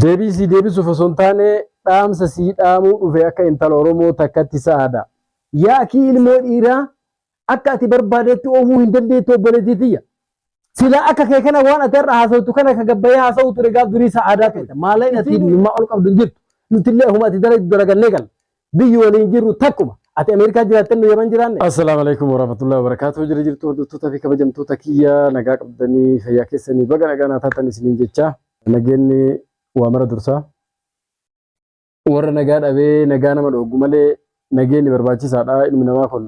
Deebisii deebisuuf osoo hin taane dhaamsa sii dhaamuu dhufe akka intala Oromoo takkatti sa'aadha. Yaa kii ilmoo dhiiraa akka ati barbaadetti oofuu hin dandeettu obboleettiyya. Sila akka kee kana waan ati irraa haasawtu kana ka gabbayee haasawuu ture gaaf durii sa'aadaa ture. Maallaqni ati dhimma ol qabdu hin jirtu. Nutillee ahuma ati dalagannee galna. Biyyi waliin jirru takkuma. Ati Ameerikaa jiraattee nu Yaman jiraanne. Assalaamu alaikum warahmatullahi wabarakatuh. Jira jirtu hordoftoota fi kabajamtoota kiyya nagaa qabdanii fayyaa keessanii baga nagaa naa taatan isiniin jecha. Nageenyi waa mara dursaa. Warra nagaa dhabee nagaa nama dhoogu malee nageenyi barbaachisaadha. Ilmi namaa kun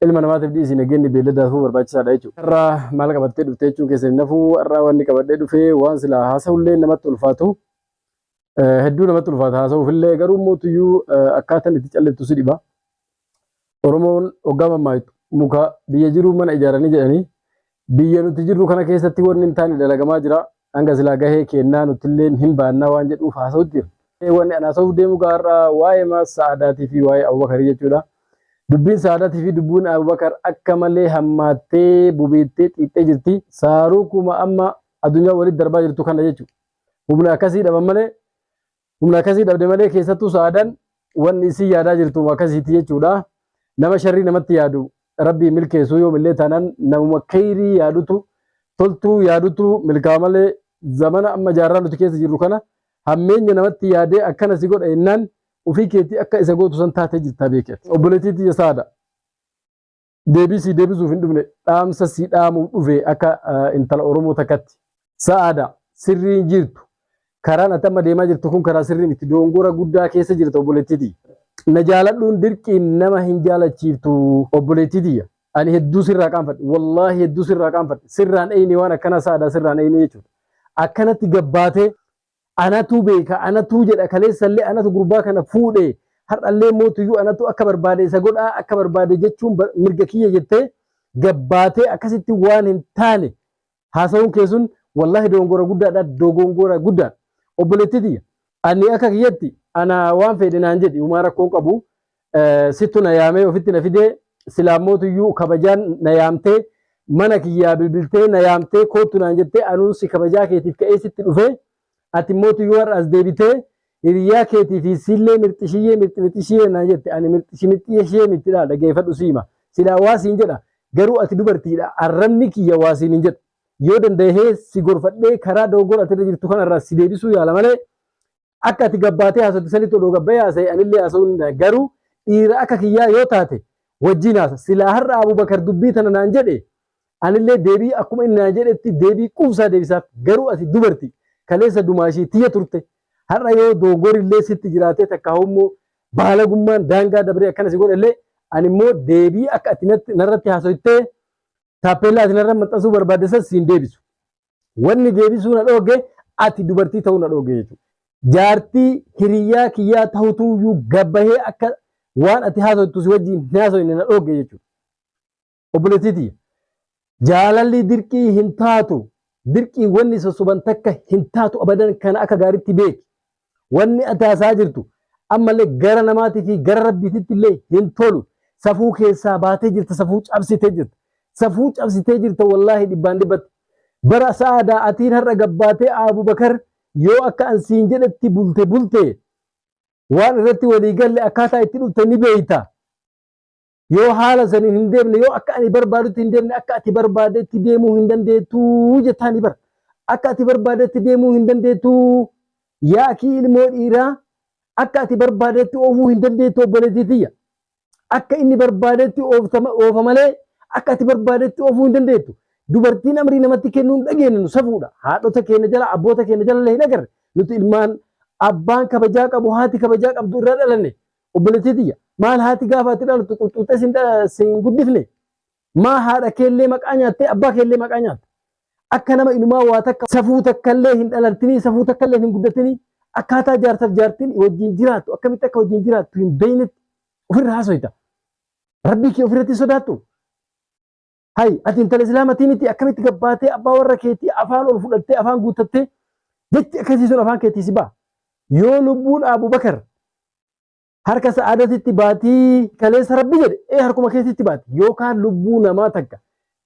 ilma namaatiif dhiisii nageenyi beelladaafuu barbaachisaadha jechuudha. Har'a maal qabattee dhuftee jechuun keessanii nafuu har'a wanni qabadhee dhufee waan silaa haasa'ullee namatti ulfaatu. Hedduu namatti ulfaata haasa'uufillee garuu mootuyyuu akkaataan itti callettu si dhiba. Oromoon hoggaa mammaayitu muka biyya jiru mana ijaaranii jedhanii biyya nuti jirru kana keessatti wanni hin taane dalagamaa jira. Hanga silaa gahee kennaa nutillee hin baannaa waan jedhuuf haasa'utti jira. Wanni ana haasa'uuf deemu gaarraa waa'ee Sa'aadaatii fi waa'ee Abubakar jechuudha. Dubbiin Sa'aadaatii fi dubbiin Abubakar akka malee hammaattee bubeettee xiixxee jirti. Saaruu kuma amma addunyaa walitti darbaa jirtu kana jechuudha. Humna akkasii dhaban malee humna akkasii dhabde malee keessattuu Sa'aadaan wanni isii yaadaa jirtu akkasiiti jechuudha. Nama sharrii namatti yaadu rabbii milkeessuu yoomillee taanaan namuma khayrii yaadutu toltuu yaadutu milkaa malee zamana amma jaarraa nuti keessa jirru kana hammeenya namatti yaadee akkana si godha jennaan ofii keetii akka isa gootu san taatee jirtaa beeketi. Obboleettiitti Sa'aada deebisii deebisuuf hin dhufne dhaamsa si dhaamuu dhufe akka intala Oromoo takkatti. Sa'aada sirriin jirtu karaan ati amma deemaa jirtu kun karaa sirriin itti dogongora guddaa keessa jirta obboleettiitti. Na jaaladhuun dirqiin nama hin jaalachiiftu obboleettiitti. Ani hedduu sirraa qaanfadhe wallahi hedduu sirraa qaanfadhe sirraan eeyni waan akkana Sa'aadaa sirraan eeyni jechuudha. Akkanatti gabbaatee anatu beeka anatu jedha kaleessallee anatu gurbaa kana fuudhee har'allee mootuyyuu anatu akka barbaade isa godhaa akka barbaade jechuun mirga kiyya jettee gabbaatee akkasitti waan hin taane haasa'uun keessun wallahi dogongora guddaadha dogongora guddaadha. Obboleettiitti ani akka kiyyatti ana waan fedhe naan jedhi uumaa rakkoon qabu sittu na yaamee ofitti na fidee silaammootuyyuu kabajaan na yaamtee mana kiyyaa bilbiltee na yaamtee kootu naan jettee anuunsi kabajaa keetiif ka'ee sitti dhufee ati mootuyyuu har'a as deebitee hiriyaa keetii fi sillee mirxishiyee naan jette ani mirxishiyee mittidha dhageeffadhu siima silaa waasiin jedha garuu ati dubartiidha arrabni kiyya waasiin hin jedha yoo danda'ee si gorfadhee karaa dogongora ati irra jirtu kanarraa si deebisuu yaala malee akka ati gabbaatee haasofte sanitti odoo gabbayee haasa'e anillee haasa'uu hin danda'u garuu dhiira akka kiyyaa yoo taate wajjin haasa silaa har'a Abubakar dubbii tana naan jedhe anillee deebii akkuma inni naan jedhetti deebii quubsaa deebisaaf garuu ati dubarti kaleessa dumaashii tiyya turte har'a yoo dogongorillee sitti jiraatee takka immoo baalagummaan daangaa dabree akkana si godhallee ani immoo deebii akka ati narratti haasoftee taappellaa ati narra maxxansuu barbaadde san siin deebisu. Wanni deebisuu na dhooge ati dubartii ta'uu na dhooge jechuudha. Jaartii hiriyyaa kiyyaa ta'utuyyuu gabbahee akka waan ati haasoftu si wajjin hin haasofne na dhooge jechuudha. Obboleettiitti jaalalli dirqii hin taatu dirqii wanni sossoban takka hin taatu abadan kana akka gaariitti beeki. Wanni ati haasaa jirtu ammallee gara namaatii fi gara rabbiititti illee hin tolu. Safuu keessaa baatee jirta safuu cabsitee jirta. Safuu cabsitee jirta wallaahi dhibbaan dhibbatti. Bara Sa'aadaa atiin har'a gabbaatee Abubakar yoo akka ansiin jedhetti bulte waan irratti walii galle akkaataa itti dhufte ni beeyta. Yoo haala saniin hin deemne yoo akka ani barbaadutti hin deemne akka ati barbaadetti deemuu hin dandeettuu jettaani bara. Akka ati barbaadetti deemuu hin dandeettuu yaa kii ilmoo dhiiraa akka ati barbaadetti oofuu hin dandeettu obboleettiyya. Akka inni barbaadetti oofa malee akka ati barbaadetti oofuu hin dandeettu. Dubartiin amrii namatti kennuu hin dhageenyu safuudha. Haadhota keenya jala abboota keenya jala illee hin agarre. Nuti ilmaan abbaan kabajaa qabu haati kabajaa qabdu irraa dhalanne obboleettiyya. Maal haati gaafa ati dhaltu quxuuxee sin guddifne maa haadha keellee maqaa nyaattee abbaa keellee maqaa nyaatte. Akka nama ilumaa waa takka safuu takkallee hin dhalaltinii safuu takkallee hin guddatinii akkaataa jaarsaaf jaartiin wajjin jiraattu akkamitti akka wajjin jiraattu hin beeynetti ofirra haasoyta. Rabbii kee ofirratti sodaattu. Hay ati intala islaamatii miti akkamitti gabbaatee abbaa warra keetii afaan ol fudhattee afaan guuttattee jechi akkasii sun afaan keetii si ba'a. Yoo lubbuun Abubakar harka Sa'aadatitti baatii kaleessa rabbi jedhe harkuma keetitti baati yookaan lubbuu namaa takka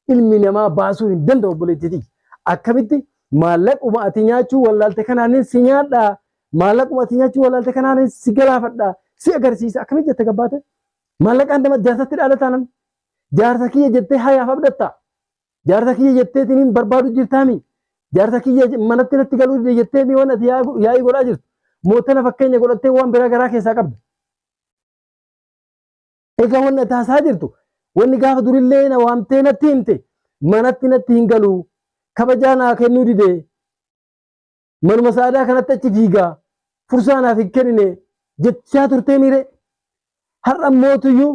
ilmi namaa baasuu hin danda'u obboleettiitii. Akkamitti maallaquma ati nyaachuu wallaalte kanaanin si nyaadhaa maallaquma ati nyaachuu walaalte kanaan si galaafadha si agarsiisa akkamitti jette gabbaate maallaqaan nama jaarsatti dhaalataan jaarsa kiyya jettee hayaaf abdatta jaarsa kiyya jetteetiin barbaadu jirtaami jaarsa kiyya manatti natti galuu dide jettee mi waan ati yaa'ii godhaa jirtu mootana fakkeenya godhattee waan biraa garaa keessaa qabda. Egaa wanni ati haasaa jirtu wanni gaafa durillee na waamtee natti himte manatti natti hin galuu kabajaa naa kennuu dide manuma saadaa kanatti achi fiigaa fursaa naaf hin kennine jechaa turtee miire har'a mootuyyuu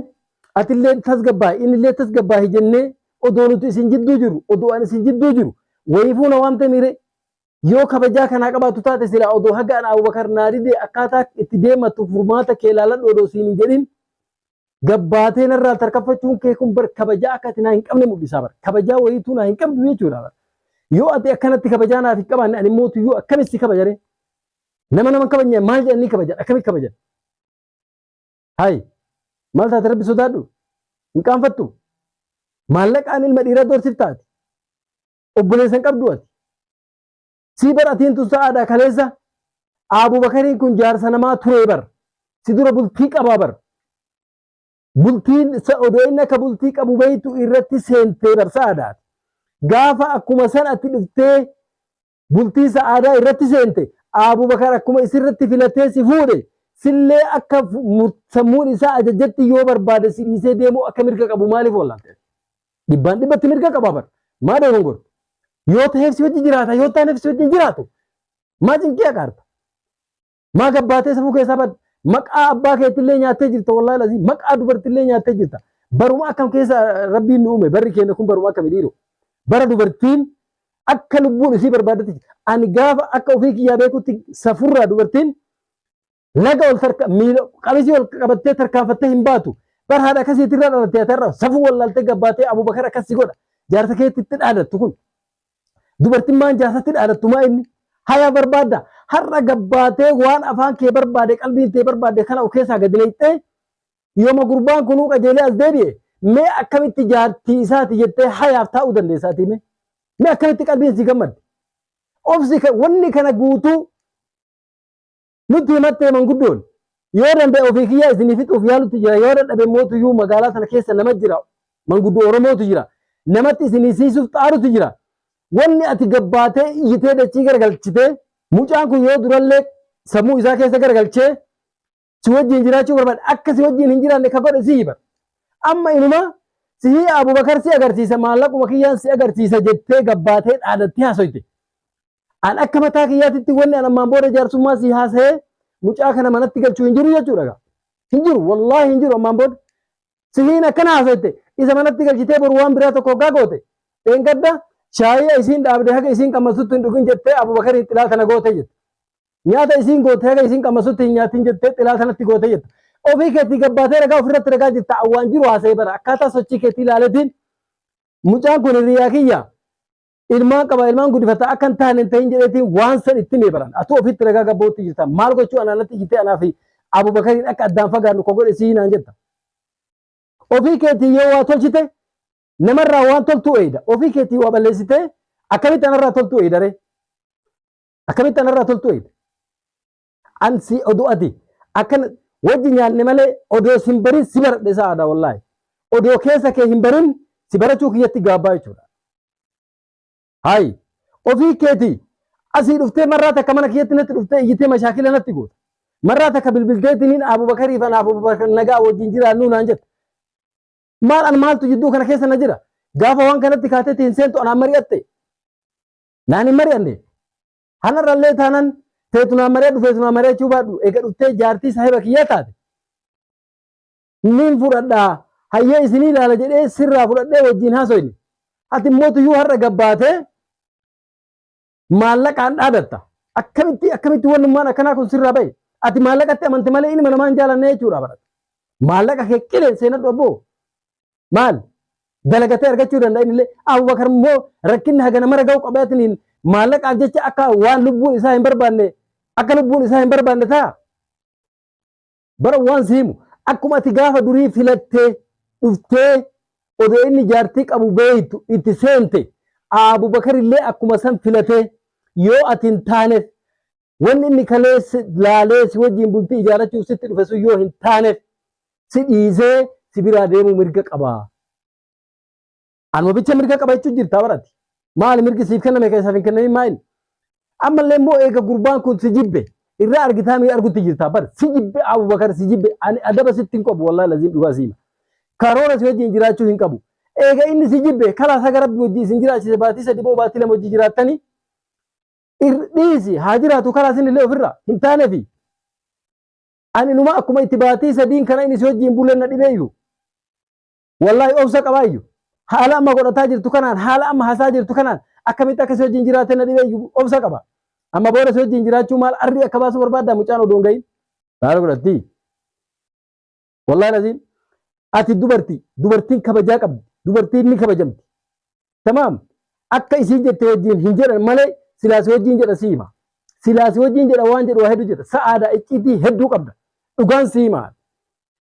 atillee tasgabbaa innillee tasgabbaa jennee odoo nuti isin jidduu jiru odoo ani isin jidduu jiru wayifuu na waamte miire yoo kabajaa kanaa qabaatu taate silaa odoo haga ana Abubakar naa dide akkaataa itti deematu furmaata kee ilaaladhu odoo siin hin jedhin gabbaatee narraa tarkaanfachuun kee kun bar kabajaa akka ati naa hin qabne mul'isaa bar kabajaa wayituu naa hin qabdu jechuudha bar yoo ati akkanatti kabajaa naaf hin qabaanne ani mootuyyuu akkamitti kabajare nama kabajne maal jedhanii kabajan akkamitti kabajan hay maal taate rabbi sodaadhu hin qaanfattu maallaqaan ilma dhiiraa doorsif taate obboleessan qabdu ati si bar atiin tu sa'aadha kaleessa Abubakariin kun jaarsa namaa ture bar si dura bultii qabaa bar bultiin odoo inni akka bultii qabu beeytu irratti seentee bar sa'aadhaati gaafa akkuma san atti dhuftee bultii sa'aadaa irratti seente Abubakar akkuma isirratti filatee si fuudhe sillee akka sammuun isaa ajajatti yoo barbaade si dhiisee deemuu akka mirga qabu maaliif wallaalte dhibbaan dhibbatti mirga qabaa bar maa dogongoru yoo ta'eef si wajji jiraata yoo taaneef si wajji jiraatu maa cinqii akaarta maa gabbaatee safuu keessaa bad maqaa abbaa keetillee nyaattee jirta wallahi lazii maqaa dubartillee nyaattee jirta baruma akkam keessa rabbiin nu uume barri keenya kun baruma akkam dhiiroo bara dubartiin akka lubbuun isii barbaadatti ani gaafa akka ofii kiyyaa beekutti safurraa dubartiin laga ol qamisii ol qabattee tarkaanfattee hin baatu bar haadha akkasiitirraa dhalattee atarra safuu wallaaltee gabbaatee Abubakar akkasii godha jaarsa keetti itti dhaadattu kun dubartiin maan jaarsatti dhaadattu maa inni haya barbaadda har'a gabbaatee waan afaan kee barbaade qalbiin tee barbaade kana of keessaa gadi leexxee yooma gurbaan kunuu qajeelee as deebi'e mee akkamitti jaartii isaati jettee hayaaf taa'uu dandeessaati mee akkamitti qalbiin si gammadde obsi wanni kana guutuu nutti himattee manguddoon yoo danda'e ofii kiyyaa isinii fixuuf yaalutti jira yoo dadhabe mootuyyuu magaalaa sana keessa nama jira manguddoo Oromootu jira namatti isinii siisuuf xaarutu jira wanni ati gabbaatee iyyitee dachii garagalchitee mucaan kun yoo durallee sammuu isaa keessa garagalchee si wajjin jiraachuu barbaade akka si wajjin hin jiraanne ka godhe si hiba amma inuma si Abubakar si agarsiisa maallaquma kiyyaan si agarsiisa jettee gabbaatee dhaadattee haasoyte an akka mataa kiyyaatitti wanni an ammaan booda jaarsummaa si haasa'ee mucaa kana manatti galchuu hin jiru jechuudha hin jiru wallaahi hin jiru ammaan booda sihiin akkana haasoyte isa manatti galchitee boru waan biraa tokko hoggaa goote dheengadda shaayii isiin dhaabde haga isiin qammasutti hin dhugin jettee Abubakar xilaa tana goote jette nyaata isiin goote haga isiin qammasutti hin nyaatin jettee xilaa tanatti goote jette ofii keetii gabbaatee ragaa ofirratti ragaa jirta awwaan jiru haasa'ee bara akkaataa sochii keetii ilaaletiin mucaan kun hiriyaa kiyya ilmaan qaba ilmaan guddifata akka hin taane ta'in jedheetiin waan san itti mee baran atu ofitti ragaa gabbootti jirta maal gochuu anaanatti iyyitee anaa fi Abubakariin akka addaan fagaannu ko godhe sii naan jetta ofii keetii yoo waa tolchite namarraa waan toltu eeyda ofii keetii waa balleessite akkamitti anarraa toltu eeyda ree akkamitti anarraa toltu eeyda ansi oduu ati akkana wajji nyaanne malee odoo sin barin si baradhe sa'aadha wallaahi odoo keessa kee hin barin si barachuu kiyyatti gaabbaa jechuudha hay ofii keetii asii dhuftee marraa takka mana kiyyatti natti dhuftee iyyitee mashaakila natti goota marraa takka bilbilteetiniin Abubakarii fi Abubakar nagaa wajjin jiraannu naan jetta maal an maaltu jidduu kana keessa na jira gaafa waan kanatti kaateetti hin seentu anaan mari'atte naan hin mari'anne hanarrallee taanan teetu naan mari'adhu feetu naan mari'achuu baadhu eega dhuftee jaartii saahiba kiyyaa taate nin fudhadhaa hayyee isinii ilaala jedhee sirraa fudhadhee wajjin haasoyne ati mootuyyuu har'a gabbaatee maallaqaan dhaadatta akkamitti wannummaan akkanaa kun sirraa ba'e ati maallaqatti amante malee inni namaan jaalanne jechuudha barata maallaqa kee qilee seenadhu abboo maal dalagatee argachuu danda'a innillee Abubakar immoo rakkinni haga nama raga'u qabaatiniin maallaqaaf jecha akka waan lubbuun isaa hin barbaanne akka lubbuun isaa hin barbaanne ta'a bara waan siimu akkuma ati gaafa durii filattee dhuftee odoo inni jaartii qabu beeytu itti seente Abubakar illee akkuma san filatee yoo ati hin taaneef wanni inni kalees laalee si wajjin bultii ijaarrachuuf sitti dhufe sun yoo hin taaneef si dhiisee si biraa deemuu mirga qaba. Anuma bicha mirga qaba jechuun jirta barati. Maali mirgi siif kenname keessaaf hin kennamin maali? Ammallee immoo eega gurbaan kun si jibbe irraa argitaa mi argutti jirta bar si jibbe Abubakar si jibbe ani adaba sitti hin qabu wallahi lazim dhugaa siima. Karoora si wajjin jiraachuu hin qabu. Eega inni si jibbe kalaa saga rabbi wajjin isin jiraachise baatii sadi moo baatii lama wajjin jiraattanii dhiisi haa jiraatu kalaa sin illee ofirraa hin taanefi. Ani numa akkuma itti baatii sadiin kana inni si wajjin buleen na dhibeeyyu. Wallahi obsa qabaayyu. Haala amma godhataa jirtu kanaan haala amma hasaa jirtu kanaan akkamitti akka si wajjin jiraate na dhibeeyyu obsa qaba. Amma booda si wajjin jiraachuu maal arrii akka baasu barbaadda mucaan odoon gahin. Haala godhatti. Wallahi lazim ati dubartiin kabajaa qabdi. Dubartiin ni kabajamti. Tamaam akka isiin jette wajjin hin jedhan malee silaasi wajjin jedha siima. Silaasi wajjin jedha waan jedhu waa hedduu jedha. Sa'aada icciitii hedduu qabda. Dhugaan siimaa.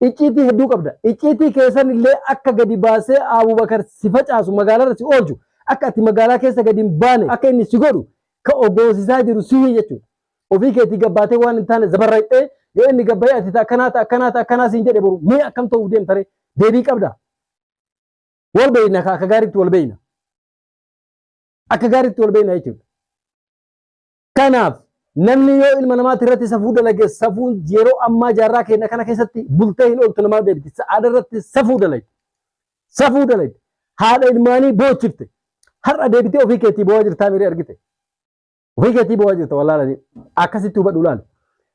Icciitii hedduu qabda. Icciitii keessan illee akka gadi baasee Abubakar si facaasu magaalarra si oolchu akka ati magaalaa keessa gadi hin baane akka inni si godhu ka ogoosisaa jiru sihii jechuudha. Ofii keetii gabbaatee waan hin taane zabarra'ee yoo inni gabbayee ati akkanaa siin jedhe boru mee akkam ta'uu deemtare deebii qabda. Wal beeyna akka gaariitti wal beeyna. Akka gaariitti wal beeyna jechuudha. Kanaaf namni yoo ilma namaatti irratti safuu dalage safuun yeroo ammaa jaarraa keenya kana keessatti bultee hin ooltu namaa deebiti. Sa'aada irratti safuu dalage. Safuu dalage. Haadha ilmaanii boochifte. Har'a deebitee ofii keetii bo'aa jirtaa miiree argite. Ofii keetii bo'aa jirta wallaahi akkasitti hubadhu laal.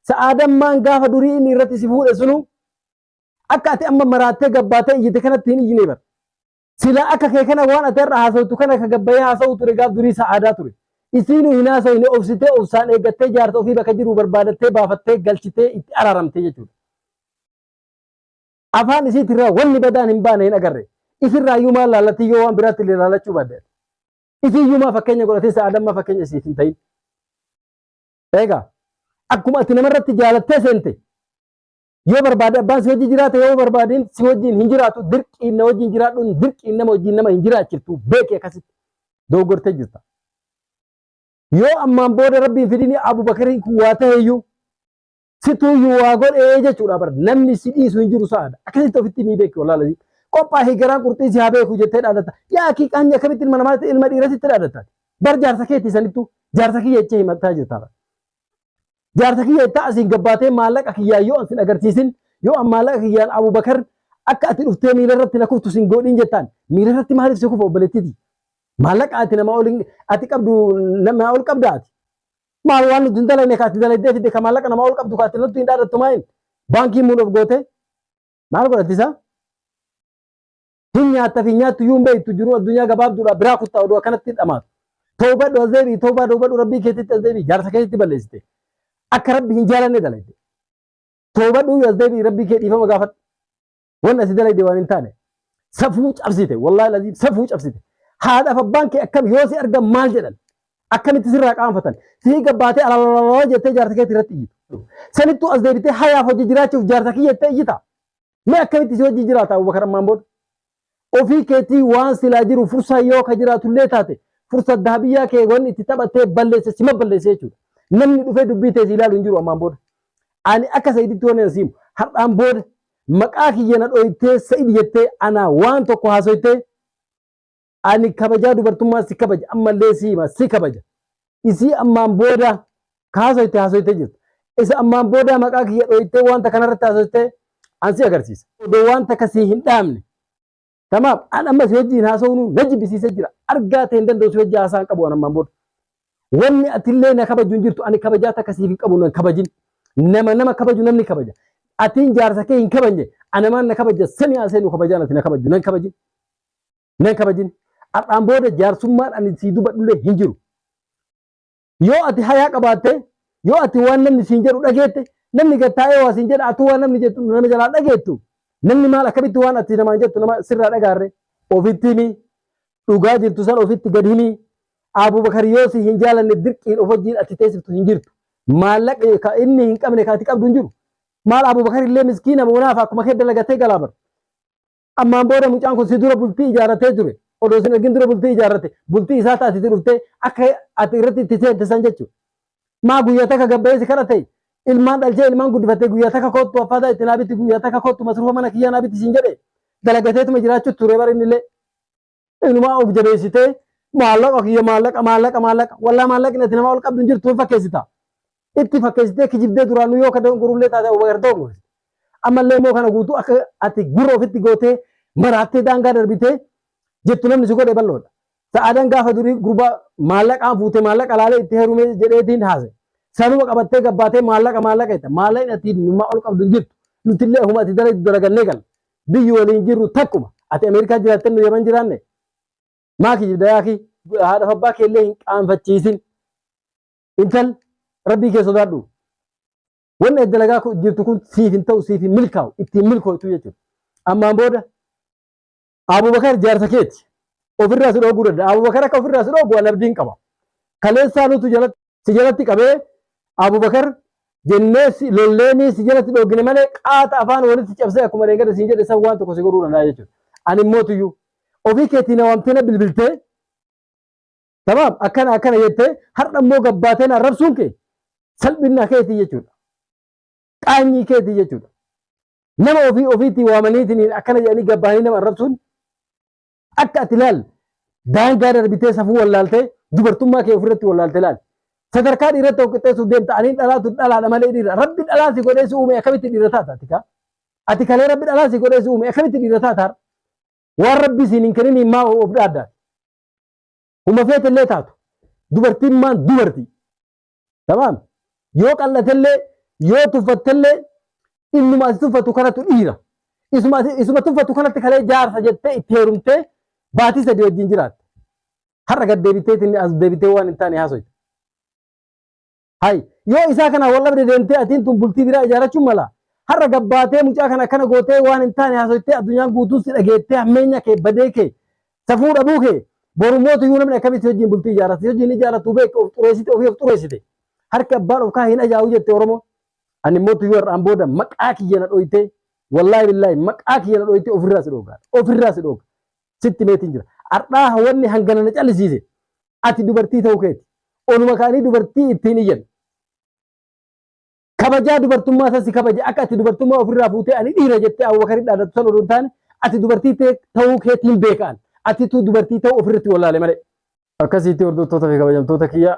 Sa'aadammaan gaafa durii inni irratti si fuudhe sunu akka ati amma maraattee gabbaatee iyyite kanatti hin iyyine bara. Sila akka kee kana waan ati irra haasawtu kana ka gabbayee haasa'u ture gaaf durii sa'aadaa ture. Isiinuu hin haasawine obsitee obsaan eeggattee jaarta ofii bakka jiru barbaadattee baafattee galchitee itti araaramtee jechuudha. Afaan isiitirraa wanni badaan hin baane hin agarre. Isirraayyuu maal laalatti yoo waan biraatti illee laalachuu baadde. Isiiyyuu maa fakkeenya godhatee sa'aadammaa fakkeenya isiif hin ta'in. Eegaa akkuma ati namarratti jaalattee seente yoo barbaade abbaan si wajjin jiraate yoo barbaadeen si wajjin hin jiraatu dirqiin na wajjin jiraadhuun dirqiin nama wajjin nama hin jiraachiftu beekee akkasitti dogoggortee jirta. Yoo ammaan booda rabbiin fidini Abubakariin kun waa ta'eyyuu situuyyuu waa godhee jechuudha bara namni si dhiisu hin jiru sa'aada akkasitti ofitti ni beeki wallaahi qophaa'ee garaan qurxii si haa beeku jettee dhaadata yaa kiiqaanya akkamitti ilma namaatti ilma dhiirasitti dhaadata bar jaarsa keetti sanittu jaarsa kiyya jechee himataa jirta. Jaarsa kiyya itti asiin gabbaatee maallaqa kiyyaan yoo asin agarsiisin yoo maallaqa kiyyaan Abubakar akka ati dhuftee miila irratti na kuftu sin godhin jettaan miila irratti maaliif si kufa obboleettiiti. Maallaqa ati nama ol ati qabdu nama ol qabda ati. Maal waan nuti hin dalagne kaati dalaydee fidde ka maallaqa nama ol qabdu kaati nuti hin dhaadattu maayin baankii muun of goote maal godhattisa. Hin nyaatta fi nyaattu yuun beektu jiru addunyaa gabaabduudha biraa kuttaa oduu akkanatti dhamaatu. Toobadhu as deebii toobadhu rabbii keetitti as deebii jaarsa keetitti balleessite. Akka rabbi hin jaalanne dalayde. Toobadhu as deebii rabbii kee dhiifama gaafadhu. Wanni asi dalayde waan hin taane. Safuu cabsite wallaahi laziim safuu cabsite. Haadhaaf abbaan kee akkam yoo si argan maal jedhan akkamitti sirraa qaanfatan si gabbaatee alalala jettee jaarsa keetti irratti iyyitu. Sanittuu as deebitee hayaaf hojii jiraachuuf jaarsa kiyya jettee iyyita. Mee akkamitti si hojii jiraata Abubakar ammaan booda. Ofii keetii waan silaa jiru fursaa yoo ka jiraatullee taate fursa dahabiyyaa kee wanni itti taphattee balleesse sima balleesse jechuudha. Namni dhufee dubbii teessee ilaalu hin jiru ammaan booda. Ani akka Sa'iditti waan asiimu har'aan booda maqaa kiyya na dhooytee Sa'id jettee ana waan tokko haasoytee ani kabajaa dubartummaa si kabaja ammallee siima si kabaja. Isii ammaan booda haasoytee jirtu. Isa ammaan booda maqaa kiyya dhooytee wanta kanarratti haasoytee an si agarsiisa. Odoo wanta kasii hin dhaamne. Tamaam an amma si wajjin haasawuun na jibbisiisee jira. Argaa ta'e hin danda'u si wajjin haasaan qabu an ammaan booda. Wanni atillee na kabaju hin jirtu ani kabajaa takkasiif hin qabu nan kabajin. Nama kabaju namni kabaja. Atiin jaarsa kee hin kabajne anamaan na kabaja sami haasee nu kabajaan ati na kabaju nan kabajin. Nan kabajin. Har'aan booda jaarsummaan ani sii dubadhullee hin jiru. Yoo ati hayaa qabaatte yoo ati waan namni siin jedhu dhageette namni gattaa'ee waa siin jedha atu waan namni jettu nama jalaa dhageettu. Namni maal akkamitti waan ati namaan jettu nama sirraa dhagaarre ofitti himi dhugaa jirtu san ofitti gad himi. Abubakar yoo si hin jaalanne dirqiin of wajjin ati teessiftu hin jirtu. Maallaqa ka inni hin qabne ka ati qabdu hin jiru. Maal Abubakar illee miskiina moonaaf akkuma kee dalagatee galaa bara. Ammaan booda mucaan kun si dura bultii ijaarratee ture. Odoo sin argin dura bultii ijaarrate bultii isaa taatiti dhuftee akka ati irratti itti seente san jechuudha. ما قويتك قبيس كرتي ilmaan dhalchee ilmaan guddifattee guyyaa takka kottu affaata itti naabitti guyyaa takka kottu masruufa mana kiyyaa naabitti siin jedhe dalagateetuma jiraachuu ture bara innillee inumaa of jabeessitee maallaqa kiyya maallaqa wallaa maallaqni ati namaa ol qabdu hin jirtu fakkeessita itti fakkeessitee kijibdee duraanuu yoo kadhan gurullee taate obagartoo gooti ammallee immoo kana guutuu akka ati gurra ofitti gootee maraattee daangaa darbitee jettu namni si godhe balloodha sa'aadan gaafa durii gurbaa maallaqaan fuutee maallaqa laalee itti heerumee jedheetiin haase sanuma qabattee gabbaatee maallaqa itti maallaqni ati numa ol qabdu hin jirtu nutillee huma ati dalagannee gal biyyi waliin jirru takkuma ati Ameerikaa jiraattee nu Yemen jiraanne maa kijibda yaaki haadha abbaa keellee hin qaanfachiisin intal rabbii kee sodaadhu wanni dalagaa jirtu kun siif hin ta'u siif hin milkaa'u ittiin milkootu jechuudha ammaan booda Abubakar jaarsa keeti ofirraa si dhooguu danda'a Abubakar akka ofirraa si dhoogu abdiin qaba kaleessaa nutu si jalatti qabee Abubakar jennee lolleeni si jalatti dhoogine malee qaata afaan walitti cabsee akkuma deeggarra siin jedhe san waan tokko si godhuu danda'a jechuudha ani immoo tuyyuu ofii keetiin waamtee bilbiltee tamam akkana jettee har'a immoo gabbaateen arrabsuun kee salphina keetii jechuudha qaanyii keetii jechuudha nama ofiitti waamaniitiin akkana jedhanii gabbaanii nama arrabsuun akka ati laal daangaa darbitee safuu wallaaltee dubartummaa kee ofirratti wallaaltee laal sadarkaa dhiirratti of qixxeessuuf deemta aniin dhalaatu dhalaadha malee dhiira rabbi dhalaa si godhee si uume akkamitti dhiira taata ati kalee rabbi dhalaa si godhee si uume akkamitti dhiira taata waan rabbi siin hin kennin maa of dhaaddaa huma feetellee taatu dubartiin maan dubartii tamam yoo qal'atellee yoo tuffattellee innuma ati tuffatu kanatu dhiira isuma tuffatu kanatti kalee jaarsa jettee itti heerumtee baatii sadii wajjin jiraatte har'a gad deebiteetiin as deebitee waan hin taane haasoyte hay yoo isaa kana walla deemtee atiin tun bultii biraa ijaarachuun mala har'a gabbaatee mucaa kana akkana gootee waan hin taane haasoytee addunyaan guutuun si dhageettee hammeenya kee badee kee safuu dhabuu kee borumootu iyyuu namni akkamitti wajjin bultii ijaarratti wajjin ijaarrattu beek of xureessite ofii of xureessite harka abbaan of kaa hin ajaa'u jette Oromoo ani immoo tuyyuu har'aan booda maqaa kiyya na dhoytee wallaahi billaahi maqaa kiyya na dhoytee ofirraa si dhooga sitti meetiin jira har'aa wanni hangana na callisiise ati dubartii ta'uu keeti onuma kaanii dubartii ittiin iyyan kabajaa dubartummaa sassi kabaje akka ati dubartummaa ofirraa fuutee ani dhiira jettee Abubakarii dhaadatu san oduu taane ati dubartii ta'uu keetiin beekaan ati tu dubartii ta'uu ofirratti wallaale malee akkasitti hordoftoota fi kabajamtoota kiyya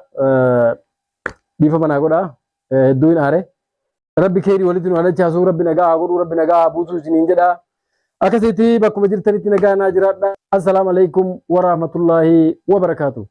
bifa manaa godhaa hedduu hin aare rabbi keerii walitti nu halachaasuu rabbi nagaa haa godhuu rabbi nagaa haa buusuu isiniin jedhaa akkasitti bakkuma jirtanitti nagaa naa jiraadha assalaamu alaikum wa rahmatullaahi wa barakaatuh